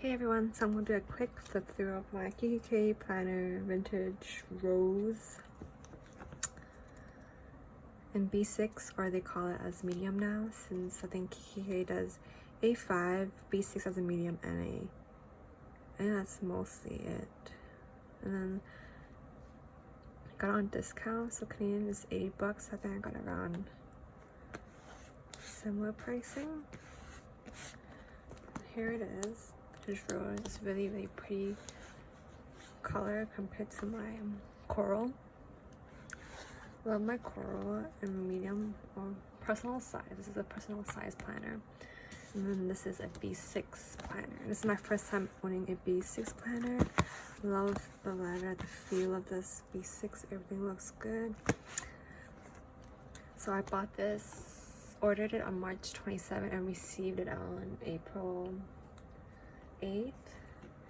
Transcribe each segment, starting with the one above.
Hey everyone, so I'm going to do a quick flip through of my Kikki K Planner Vintage Rose in B6, or they call it as medium now, since I think Kikki K does A5, B6 as a medium, and that's mostly it. And then I got it on discount, so Canadian is $80. I think I got around similar pricing. Here it is. This rose is really pretty color compared to my coral. Love my coral in medium or personal size. This is a personal size planner. And then this is a B6 planner. This is my first time owning a B6 planner. Love the leather, the feel of this B6. Everything looks good. So I bought this, ordered it on March 27th and received it on April 8th.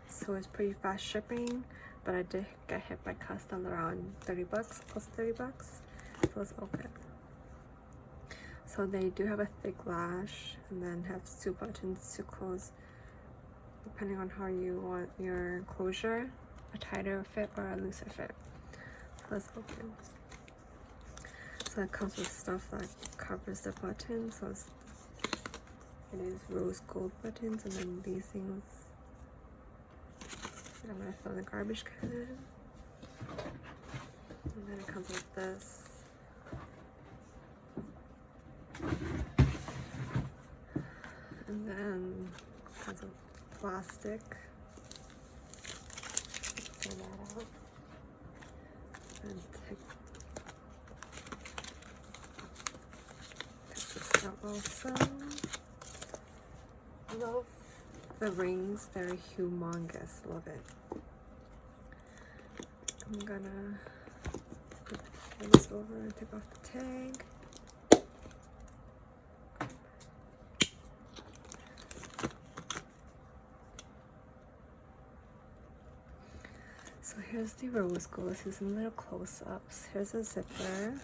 So it's pretty fast shipping, but I did get hit by customs around $30, close to $30. So it's okay. So they do have a thick lash and then have 2 buttons to close depending on how you want your closure, a tighter fit or a looser fit. So it's open. So it comes with stuff that covers the button. So it is rose gold buttons, and then these things I'm gonna throw in the garbage can. And then it comes with this. And then it comes with plastic. Pull that out. And take this out also. Love the rings, they're humongous. Love it. I'm gonna put this over and take off the tag. So here's the rose gold. Let's do some little close-ups. Here's a zipper.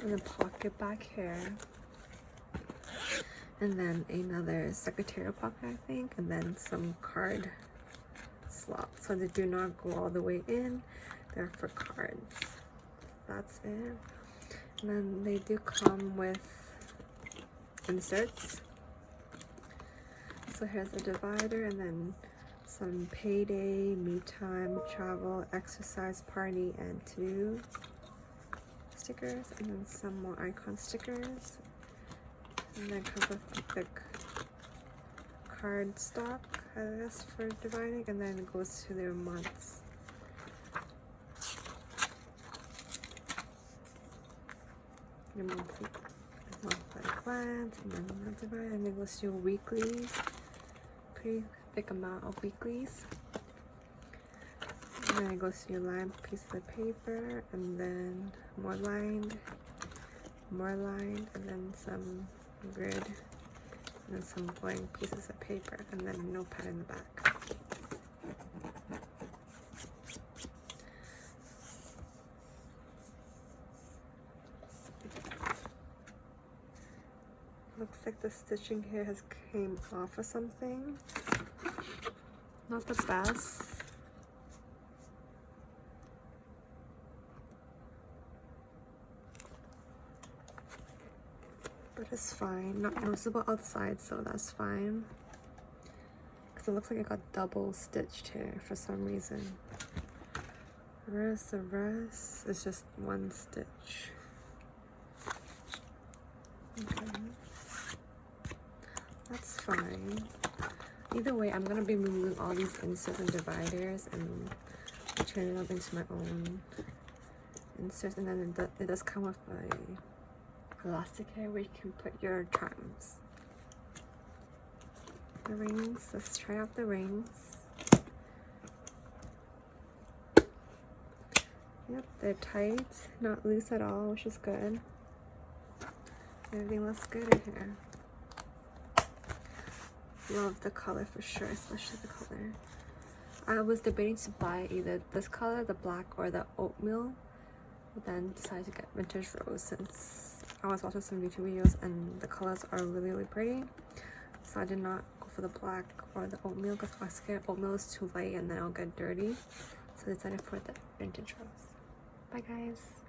And a pocket back here. And then another secretarial pocket, I think. And then some card slots. So they do not go all the way in. They're for cards. That's it. And then they do come with inserts. So here's a divider, and then some payday, me time, travel, exercise, party, and to-do stickers, and then some more icon stickers. And then comes with a thick card stock, I guess, for dividing, and then it goes to their months. Your monthly glance, and then not divided, and then it goes to your weeklies. Pretty thick amount of weeklies. And then it goes to your lined pieces of paper, and then more lined, and then some grid, and then some blank pieces of paper, and then a notepad in the back. Looks like the stitching here has came off or something. Not the best. But it's fine. Not noticeable outside, so that's fine. Because it looks like it got double stitched here for some reason. The rest is just one stitch. Okay. That's fine. Either way, I'm going to be moving all these inserts and dividers and turning them into my own inserts. And then it does come with a elastic here where you can put your charms. The rings, let's try out the rings. Yep, they're tight, not loose at all, which is good. Everything looks good in here. Love the color for sure, especially the color. I was debating to buy either this color, the black, or the oatmeal, but then decided to get vintage rose since I was watching some YouTube videos and the colors are really pretty. So I did not for the black or the oatmeal because I was scared oatmeal is too light and then I'll get dirty. So I decided for the vintage rose. Bye guys.